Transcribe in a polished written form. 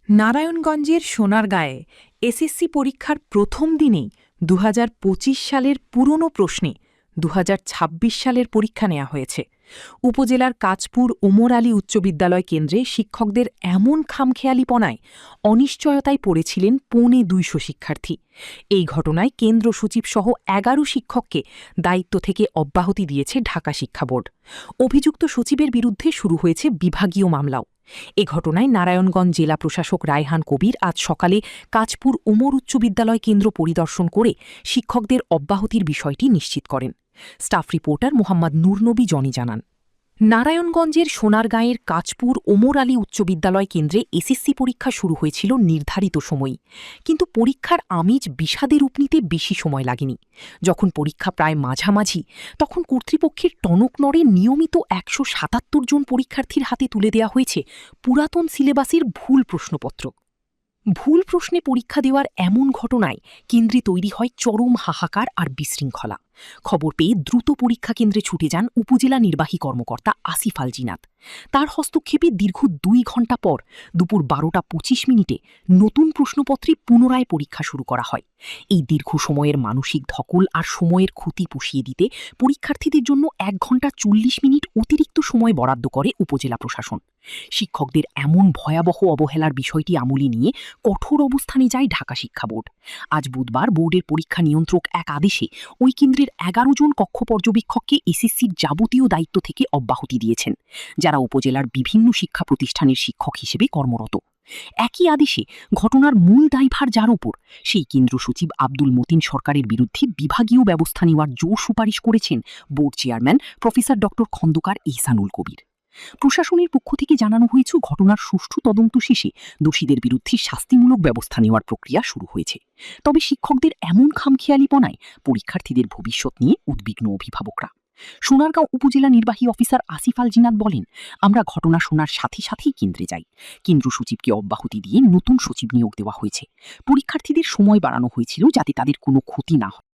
নারায়ণগঞ্জের সোনারগাঁয়ে এসএসসি পরীক্ষার প্রথম দিনেই ২০২৫ সালের পুরনো প্রশ্নে ২০২৬ সালের পরীক্ষা নেওয়া হয়েছে। উপজেলার কাঁচপুর ওমর আলী উচ্চ বিদ্যালয় কেন্দ্রে শিক্ষকদের এমন খামখেয়ালিপনায় অনিশ্চয়তায় পড়েছিলেন ২৫০ শিক্ষার্থী। এই ঘটনায় কেন্দ্র সচিবসহ ১১ শিক্ষককে দায়িত্ব থেকে অব্যাহতি দিয়েছে ঢাকা শিক্ষা বোর্ড। অভিযুক্ত সচিবের বিরুদ্ধে শুরু হয়েছে বিভাগীয় মামলাও। এ ঘটনায় নারায়ণগঞ্জ জেলা প্রশাসক রায়হান কবির আজ সকালে কাঁচপুর ওমর উচ্চ বিদ্যালয় কেন্দ্র পরিদর্শন করে শিক্ষকদের অব্যাহতির বিষয়টি নিশ্চিত করেন। Staff reporter Mohammad Nurnabi Johnny জানান, নারায়ণগঞ্জের সোনারগাঁয়ের কাঁচপুর ওমর আলী উচ্চ বিদ্যালয় কেন্দ্রে এসএসসি পরীক্ষা শুরু হয়েছিল নির্ধারিত সময়ই, কিন্তু পরীক্ষার আমেজ বিষাদে রূপ নিতে বেশি সময় লাগেনি। যখন পরীক্ষা প্রায় মাঝামাঝি, তখন কর্তৃপক্ষের টনক নড়ে নিয়মিত ১৭৭ জন পরীক্ষার্থীর হাতে তুলে দেওয়া হয়েছে পুরাতন সিলেবাসের ভুল প্রশ্নপত্র। ভুল প্রশ্নে পরীক্ষা দেওয়ার এমন ঘটনায় কেন্দ্রে তৈরি হয় চরম হাহাকার আর বিশৃঙ্খলা। খবর পেয়ে দ্রুত পরীক্ষা কেন্দ্রে ছুটে যান উপজেলা নির্বাহী কর্মকর্তা আসিফ আল জিনাত। তার হস্তক্ষেপে দীর্ঘ ২ ঘণ্টা পর দুপুর ১২টা ২৫ নতুন প্রশ্নপত্রে পুনরায় পরীক্ষা শুরু করা হয়। এই দীর্ঘ সময়ের মানসিক ধকল আর সময়ের ক্ষতি পুষিয়ে দিতে পরীক্ষার্থীদের জন্য ১ ঘণ্টা ৪০ মিনিট অতিরিক্ত সময় বরাদ্দ করে উপজেলা প্রশাসন। শিক্ষকদের এমন ভয়াবহ অবহেলার বিষয়টি আমলে নিয়ে কঠোর অবস্থানে যায় ঢাকা শিক্ষা বোর্ড। আজ বুধবার বোর্ডের পরীক্ষা নিয়ন্ত্রক এক আদেশে ওই কেন্দ্রের ১১ জন কক্ষ পর্যবেক্ষককে এসএসসির যাবতীয় দায়িত্ব থেকে অব্যাহতি দিয়েছেন, যারা উপজেলার বিভিন্ন শিক্ষা প্রতিষ্ঠানের শিক্ষক হিসেবে কর্মরত। একই আদেশে ঘটনার মূল দায়ভার যার ওপর, সেই কেন্দ্র সচিব আব্দুল মতিন সরকারের বিরুদ্ধে বিভাগীয় ব্যবস্থা নেওয়ার জোর সুপারিশ করেছেন বোর্ড চেয়ারম্যান প্রফেসর ড খন্দকার ইহসানুল কবির। প্রশাসনের পক্ষ থেকে জানানো হয়েছে, ঘটনার সুষ্ঠু তদন্ত শেষে দোষীদের বিরুদ্ধে শাস্তিমূলক ব্যবস্থা নেওয়ার প্রক্রিয়া শুরু হয়েছে। তবে শিক্ষকদের এমন খামখেয়ালিপনায় পরীক্ষার্থীদের ভবিষ্যৎ নিয়ে উদ্বিগ্ন অভিভাবকরা। সোনারগাঁও উপজেলা নির্বাহী অফিসার আসিফ আল জিনাত বলেন, আমরা ঘটনা শোনার সাথে সাথেই কেন্দ্রে যাই। কেন্দ্র সচিবকে অব্যাহতি দিয়ে নতুন সচিব নিয়োগ দেওয়া হয়েছে। পরীক্ষার্থীদের সময় বাড়ানো হয়েছিল যাতে তাদের কোনো ক্ষতি না হয়।